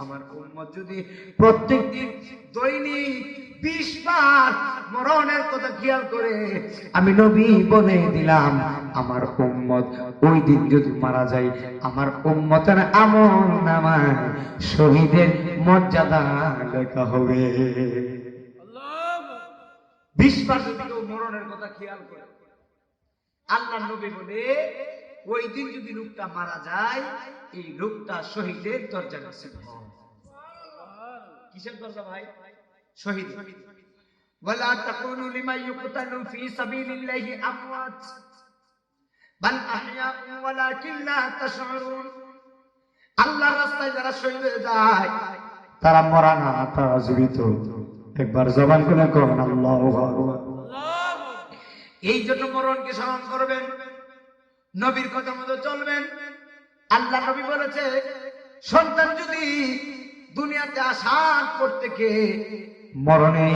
আমার উম্মত যদি প্রত্যেকদিন দৈনিক 20 বার মরণের কথা খেয়াল করে, আমি নবী বলে দিলাম আমার উম্মত ওই দিন যদি মারা যায়, আমার উম্মতের আমল নামায় শহীদের মর্যাদা লেখা হবে। 20 বার যদি কেউ মরণের কথা খেয়াল করে, আল্লাহ নবী বলে ওই দিন যদি লোকটা মারা যায়, এই লোকটা শহীদের দরজা নসিব হয়। কিসের দরজা ভাই? শহীদ। ওয়ালা তাকুনু লিমান ইউকতালু ফি সাবিলিল্লাহি আমওয়াত বাল আহইয়াউ ওয়ালাকিন লা তাশউরুন। আল্লাহর রাস্তায় যারা শহীদ হয়ে যায় তারা মরা না, তারা জীবিত। একবার জবান খুলে কোন আল্লাহু আকবার। এই জন্য মরণকে স্মরণ করবেন, নবীর কথা মতো চলবেন। আল্লাহ নবী বলেছে, সন্তান যদি দুনিয়াতে আসার পর থেকে মরণে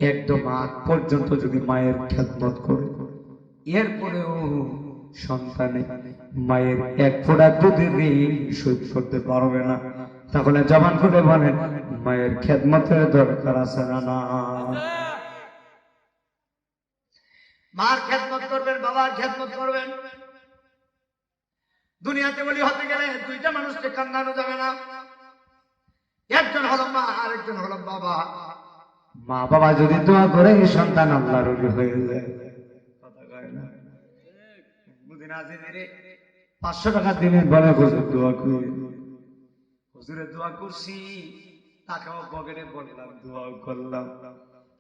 একদম আগ পর্যন্ত যদি মায়ের খেদমত করে, এরপরেও সন্তানে মায়ের এক ফোঁটা দুধের ঋণ শোধ করতে পারবে না, তাহলে জবান করে বলেন মায়ের খেদমতের দরকার আছে না? না। মার খেদমত করবেন, বাবার খেদমত করবেন। দুনিয়াতে বলি হতে গেলে দুইটা মানুষকে কান্দানো যাবে না, একজন হলো মা, আরেকজন হলো বাবা। মা বাবা যদি দোয়া করে সন্তান আল্লাহর ওলি হয়ে যায়। কথা কয় না? বুঝি না যে রে 500 টাকা দিনে বলে হুজুর দোয়া করি, হুজুরে দোয়া করছি, টাকাও পকেটে বললাম, দোয়াও করলাম,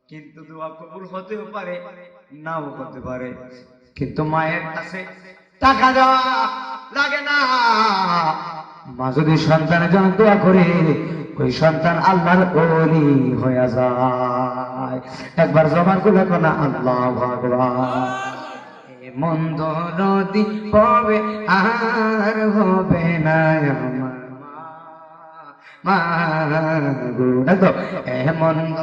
কিন্তু দোয়া কবুল হতেও পারে নাও হতে পারে। কিন্তু মায়ের কাছে টাকা দেওয়া লাগে না। মা যদি সন্তানের জন্য দোয়া করে, ওই সন্তান আল্লাহর ওলি হয়ে যায়। একবার জবান খুলে কোনা আল্লাহু আকবার। মন্দ নদী হবে আর হবে না আমার মা গো, একদম মন্দ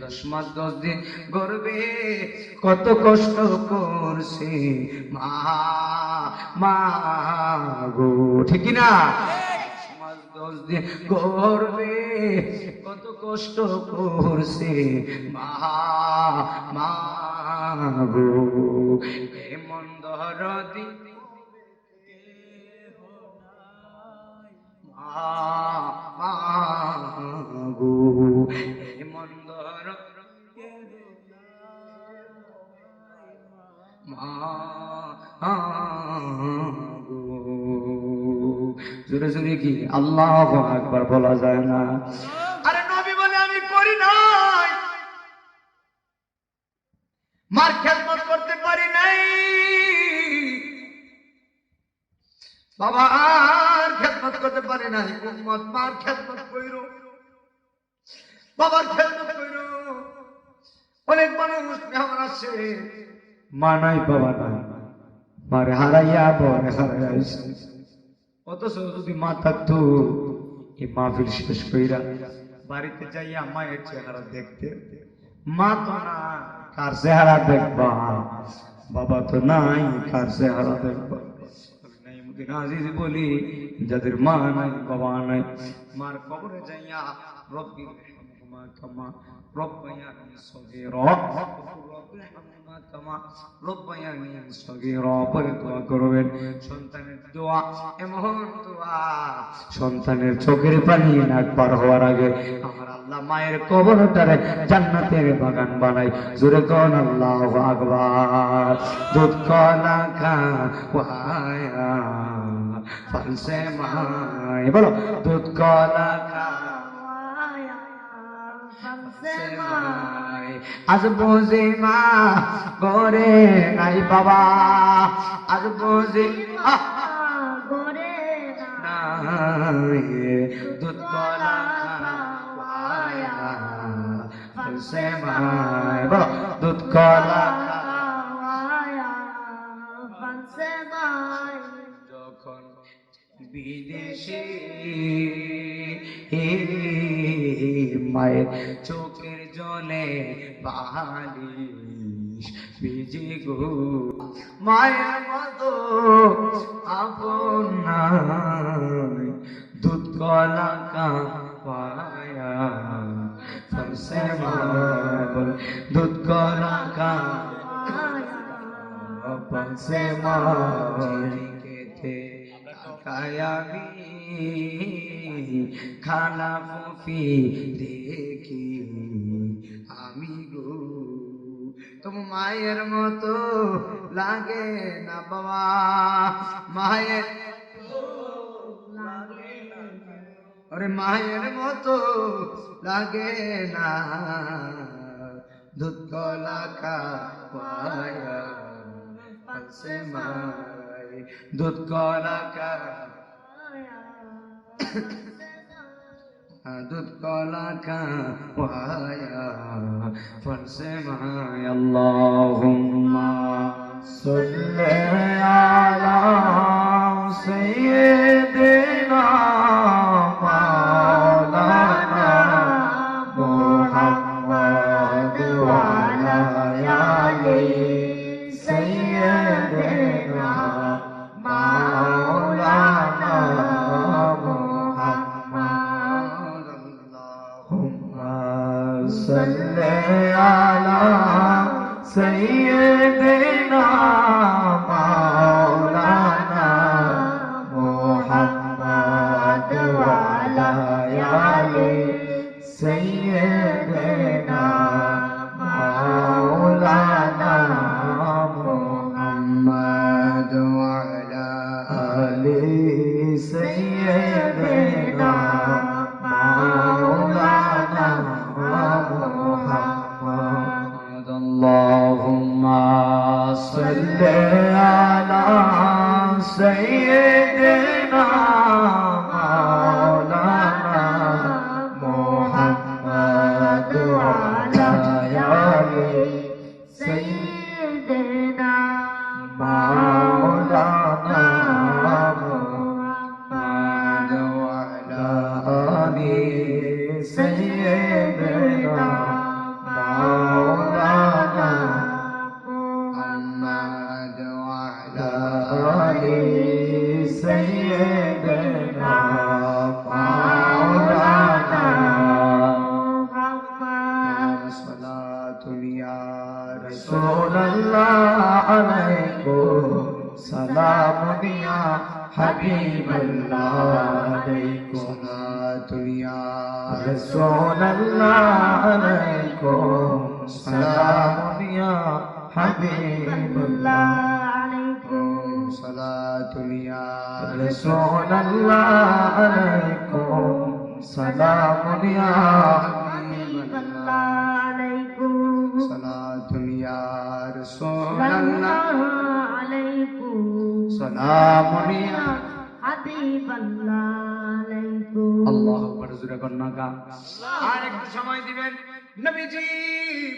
দশ মাস 10 দিন গর্বে কত কষ্ট করছে মা, মা গো, ঠিক না? 10 দিন গর্বে কত কষ্ট করছে মা, মা গো, এমন দরদি গো, এমন দর জোরে জোরে কি আল্লাহু আকবার বলা যায় না? আরে নবী বলে আমি করি নাই, মার খেদমত করতে পারি নাই, বাবার খেদমত করতে পারি নাই। উম্মত মার খেদমত কইরো, বাবার খেদমত কইরো। অনেক মানুষ মেহমান আসছে, মা নাই বাবা নাই, মারে হারাইয়া বাবারে হারাইছে। অথচ যদি মা থাকতো, এই মাহফিল শেষ কইরা বাড়িতে যাইয়া মায়ের চেহারা দেখতে, মা তো না, কার চেহারা দেখবা? বাবা তো নাই, কার চেহারা দেখবা? আজিজ বলি, যাদের মা নাই বাবা নাই, মার কবরে যাইয়া রব্বি রহমহুমা কামা রব্বায়ানি সগীরা, রব্বি রহমহুমা কামা রব্বায়ানি সগীরা পরে দোয়া করবেন। সন্তানের দোয়া এমন দোয়া, সন্তানের চোখের পানি নাক পার হওয়ার আগে আমার আল্লাহ মায়ের কবরটারে জান্নাতের বাগান বানাই। জোরে কোন আল্লাহু আকবার। দুধ কলা খাওয়ায়া ফালসে মাই, বলো দুধ কলা খাওয়ায়া ফালসে মাই। আজ বুঝি মা ঘরে নাই বাবা, আজ বুঝি ঘরে নাই দুধ কলা খাওয়ায়া ফলসে মায় বলো দুধ কলা খাওয়ায়া ফলসে মায় যখন বিদেশে মায়ের চোখের জলে বালিশ ভিজে গো মায়ের মতো আপন নাই দুধ কলা খাওয়ায়া ফলসে মায় বল দুধ কলা খাওয়ায়া ফলসে মায় কায়াবি খালা ফুফি দেখি আমি গো তুমি মায়ের মতো লাগে না বাবা মায়ের আরে মায়ের মতো লাগে না দুধ কলা খাওয়ায়া ফলসে মায় দুধ কলা খাওয়ায়া দুধ কলা খাওয়ায়া ফলসে মায় আল্লাহুম্মা সাল্লি আলা সাইয়্যিদিনা মাওলানা মুহাম্মদ ওয়া আলা আলি সাইয়্যিদিনা মাওলানা মুহাম্মদ আল্লাহুম্মা সাল্লি আলা সাইয়্যিদিনা মাওলানা মুহাম্মদ ওয়া আলা আলি সাইয়্যিদিনা মাওলানা মুহাম্মদ ওয়া আলা আলি সাইয়্যিদিনা মাওলানা মুহাম্মদ আল্লাহুম্মা সাল্লি আলা সাইয়্যিদিনা মাওলানা মুহাম্মদ ওয়া আলা আলি সাইয়্যিদিনা মাওলানা মুহাম্মদ ওয়া আলা আলি সাইয়্যিদিনা মাওলানা মুহাম্মদ ওয়া আলা আলি সাইয়্যিদিনা মাওলানা সালাতুল ইয়া রাসূলুল্লাহ আলাইকুম সালামুন ইয়া হাবিবাল্লাহ আলাইকুম সালাতুল ইয়া রাসূলুল্লাহ আলাইকুম সালামুন ইয়া হাবিবাল্লাহ আলাইকুম সালাতুল ইয়া রাসূলুল্লাহ আলাইকুম সালামুন ইয়া হাবিবাল্লাহ আলাইকুম সালাতুল ইয়া রাসূলুল্লাহ আলাইকুম সালামুন ইয়া হাবিবাল্লাহ আলাইকুম আল্লাহু আকবার জোরে কন্যা গা আর একটু সময় দিবেন নবীজি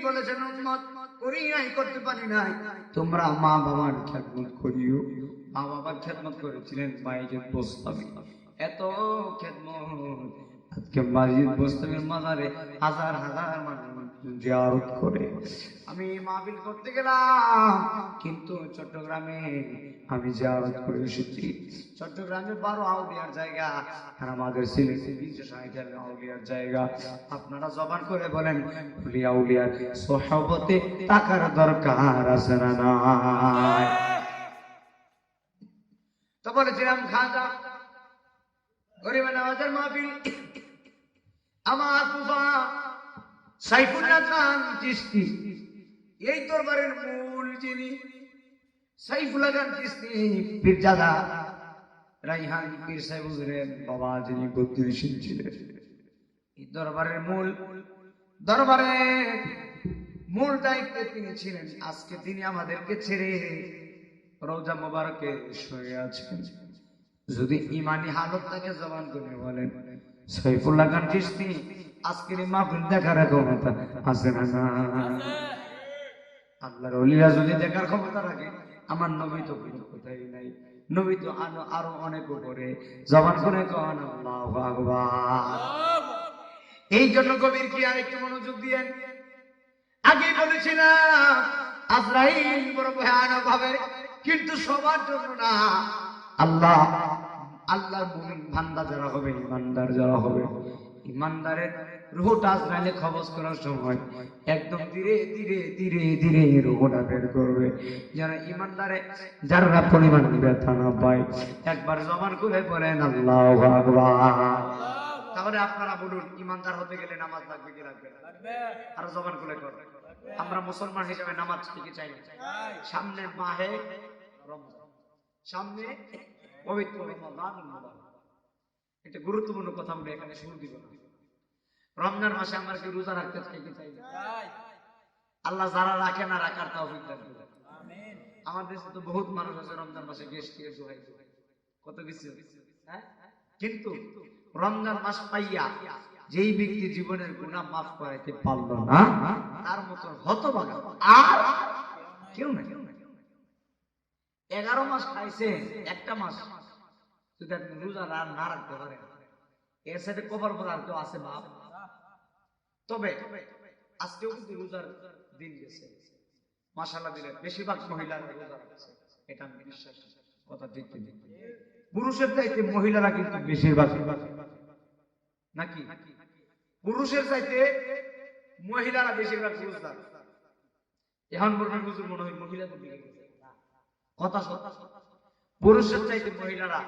বলেছেন উম্মত করি নাই করতে পারি নাই তোমরা মা বাবার খেদমত করিও মা বাবার খেদমত করেছিলেন বাইজিদ বোস্তামি এত খেদমত আজকে বাইজিদ বোস্তামির মাজারে হাজার হাজার মানুষ জিয়ারত করে আমি মাহফিল করতে গেলাম কিন্তু চট্টগ্রামে আমি জিয়ারত করে এসেছি চট্টগ্রামে 12 আউলিয়ার জায়গা আর আমাদের সিলেটে 260 আউলিয়ার জায়গা আপনারা জবান করে বলেন আউলিয়া আউলিয়ার সোহবতে টাকার দরকার আছে না নাই তো বলেছিলাম খাজা গরিব নওয়াজের মাহফিল আমার ফুফা সাইফুল্লাহ খান চিশতি এই দরবারের মূল যিনি সাইফুল্লাহ খান চিশতি পীরজাদা রাইহান পীর সাহেব হুজুরের বাবা যিনি গদ্দিশীল ছিলেন এই দরবারের মূল দায়িত্বে তিনি ছিলেন আজকে তিনি আমাদেরকে ছেড়ে রওজা মোবারকে শুয়ে আছেন যদি ইমানি হালত থাকে জবান করে বলেন সাইফুল্লাহ খান চিশতি আজকের মাহফিল দেখার ক্ষমতা আছে না? আল্লাহর ওলিরা যদি দেখার ক্ষমতা রাখে, আমার নবী তো কোনো কথাই নাই। নবী তো আরো অনেক উপরে। জবান করে কন আল্লাহু আকবার। এই জন্য কবির কি আরেকটু মনোযোগ দিয়েন। আগে বলেছিলাম আজরাইল বড় ভয়ানক হবে, কিন্তু সবার জন্য না। আল্লাহর মুমিন বান্দা যারা হবে, ইমানদার যারা হবে, ইমানদারের রূহটা আজরাইলে কবজ করার সময় একদম ধীরে ধীরে ধীরে ধীরে রূহটা বের করবে। যারা ইমানদারে যারা পরিমাণ ব্যথা না পায়, একবার জবান করে বলেন আল্লাহু আকবার। তাহলে আপনারা বলুন, ইমানদার হতে গেলে নামাজ লাগবে কি লাগবে না? আর জবান খুলে করেন। আমরা মুসলমান হিসেবে নামাজ শিখতে চাই না। সামনে মাহে রমজান, সামনে পবিত্র রমাদান। এটা গুরুত্বপূর্ণ কথা বলে এখানে শুরু দিব না। রমজান মাসে আমরা কি রোজা রাখতে চাইতে চাই না? আল্লাহ যারা রাখে না, রাখার তৌফিক দান করুন। আমিন। আমাদের দেশে তো বহুত মানুষ আছে রমজান মাসে গেস্ট থেকে দোহাই কত কিছু, হ্যাঁ? কিন্তু রমজান মাস পাইয়া যেই ব্যক্তি জীবনের গুনাহ মাফ করাইতে পারলো না, তার মতো হতভাগা আর কেউ না। 11 মাস খাইছে, একটা মাস যদি আপনি রোজা না রাখতে পারেন, এর সাথে কবর পর আর কেউ আছে বাপ? তবে আজকেও কিন্তু রোজার দিন গেছে, মাশাআল্লাহ দিলে বেশিরভাগ মহিলারা রোজা রাখছে। এটা আমি বিশ্বাস, কথা ঠিক ঠিক। পুরুষের চাইতে মহিলারা কিন্তু বেশিরভাগ, নাকি পুরুষের চাইতে মহিলারা বেশিরভাগ রোজা। এখন বলবেন হুজুর মনে হয় মহিলাদের দিকে গেছে। কথা সত্য, পুরুষের চাইতে মহিলারা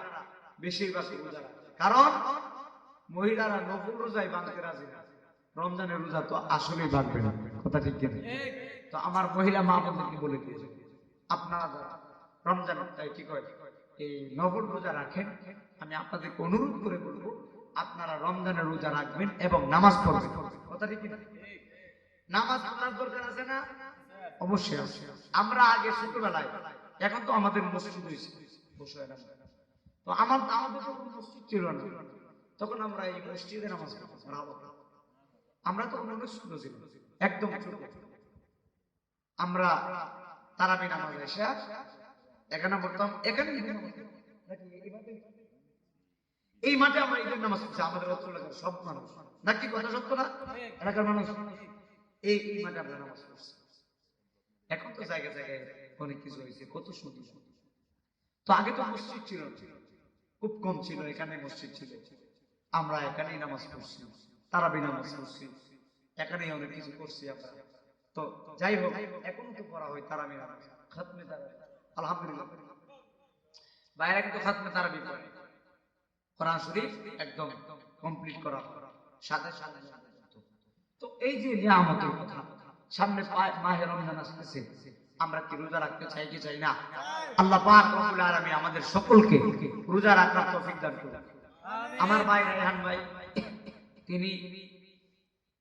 বেশিরভাগ রোজা রাখে। কারণ মহিলারা নফল রোজায় ভাঙতে রাজি না, রমজানের রোজা তো আসলেই ভাঙবে না। কথা ঠিক কিনা? তো আমার মহিলা মা বোনদেরকে বলে দিয়েছে, আপনারা রমজান কি কয় এই নফল রোজা রাখেন, আমি আপনাদেরকে অনুরোধ করে বলবো আপনারা রমজানের রোজা রাখবেন এবং নামাজ পড়বেন। কথা ঠিক কিনা? নামাজ পড়ার দরকার আছে না? অবশ্যই আছে। আমরা আগে ছোটবেলায়, এখন তো আমাদের মসজিদ হয়েছে, তো আমাদের যখন মসজিদ ছিল না, তখন আমরা এই মসজিদে নামাজ পড়তাম। আমরা তখন অনেক ছোট ছিল, একদম ছোট। আমরা তারাবি নামাজ এসে এখানে পড়তাম, এখানে এই মাঠে আমরা ঈদের নামাজ পড়ছি। আমাদের এলাকার সব মানুষ, নাকি কথা সত্য না? এলাকার মানুষ এই মাঠে আমরা নামাজ পড়ছি। এখন তো জায়গায় জায়গায় অনেক কিছু হয়েছে, কত সুন্দর। তো আগে তো মসজিদ ছিল, খুব কম ছিল, এখানে মসজিদ ছিল। আমরা এখানেই নামাজ পড়ছি, তারাবি নামাজ পড়ছি, এখানেই অনেক কিছু করছি আমরা। তো যাই হোক, এখনো তো পড়া হয় তারাবি নামাজ, খাতমে তারাবি, আলহামদুলিল্লাহ। বাইরে কিন্তু খাতমে তারাবি পড়ে, কোরআন শরীফ একদম কমপ্লিট করা সাথে সাথে। তো এই যে নিয়ামতের কথা, সামনে মাহে রমজান আসতেছে, আমরা কি রোজা রাখতে চাই কি চাই না? আল্লাহ পাক রব্বুল আলামিন আমাদের সকলকে রোজা রাখার তৌফিক দান করুন। আমার ভাই রায়হান ভাই, তিনি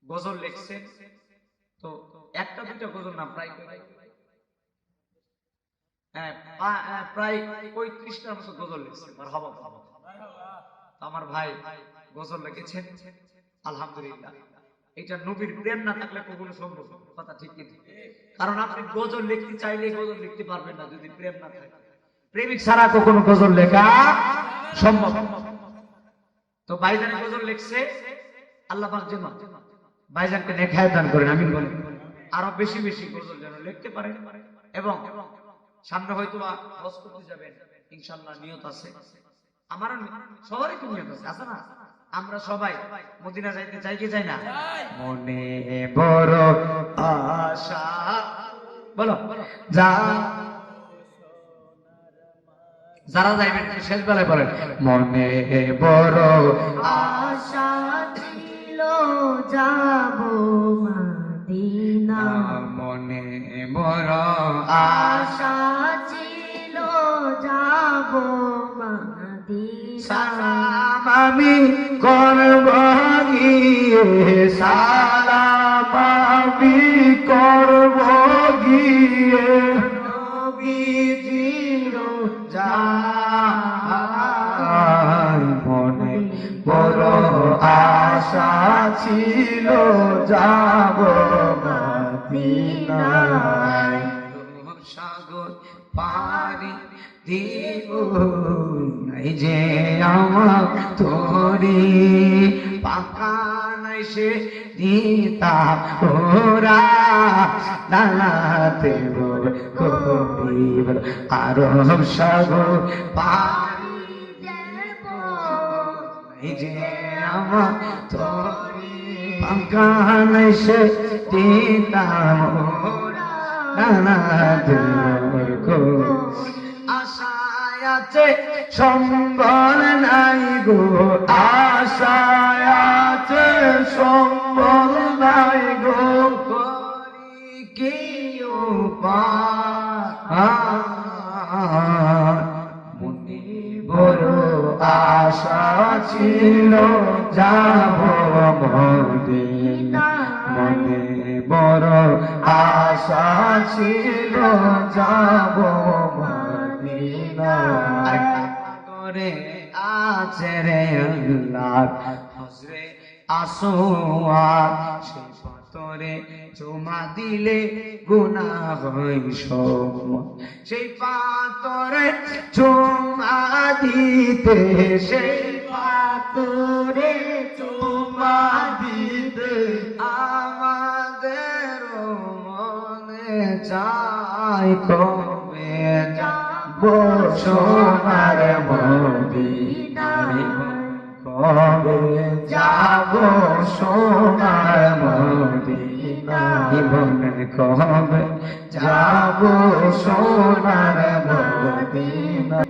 গজল লিখছেন, তো একটা দুইটা গজল না, প্রায় 35টার মতো গজল লিখছেন। আমার ভাই গজল লিখেছেন, আলহামদুলিল্লাহ। এটা নবীর প্রেম না থাকলে কখনো সম্ভব না। কথা ঠিক কি? কারণ আপনি গজল লিখতে চাইলে গজল লিখতে পারবেন না যদি প্রেম না থাকে। প্রেমিক ছাড়া কখনো গজল লেখা সম্ভব। তো ভাইজান গজল লিখছে, আল্লাহ পাক যেন ভাইজানকে নেখায় দান করেন, আমিন বলেন। আরো বেশি বেশি গজল যেন লিখতে পারেন, এবং সামনে হয়তো হজ করতে যাবেন, ইনশাআল্লাহ নিয়ত আছে। আমার সবারই তো নিয়ত আছে না? আমরা সবাই মদিনা যাইতে চাই কি চাই না? মনে বড় আশা, বলো যারা যাইবেন শেষ বেলায় বলেন, মনে বড় আশা ছিল যাব মদিনা, মনে বড় আশা ছিল যাব মদিনা। সালাম আমি করব গিয়ে, সালাম আমি করব গিয়ে, নবীজির আশা ছিল যাব মদিনায় সাগর পারি দিব নাই যে আমার তোরি পাকা নাই সে দিতা ওরা দালাতে বল করিব আরব সাগর পারি দেব এই যে আমার তোরি পাকা নাই সে দিতা ওরা দালাতে বল করিব আশায় আছে সম্বল নাই গো আশায় আছে সম্বল নাই গো করি কি উপায় মনে বড় আশা ছিল যাব মদিনা মনে বড় আশা ছিল যাব মদিনা করে আছে রে আল্লাহ হজরে আসোয়ার সে পাথরে চুমা দিলে গুনাহ হয় সব সেই পাথরে চুমা দিতে সেই পাথরে চুমা দিতে আমাদের মনে চাই কবে যাব সোনার মদিনায় কবে যাব সোনার মদিনায় বলেন কবে যাব সোনার মদিনায়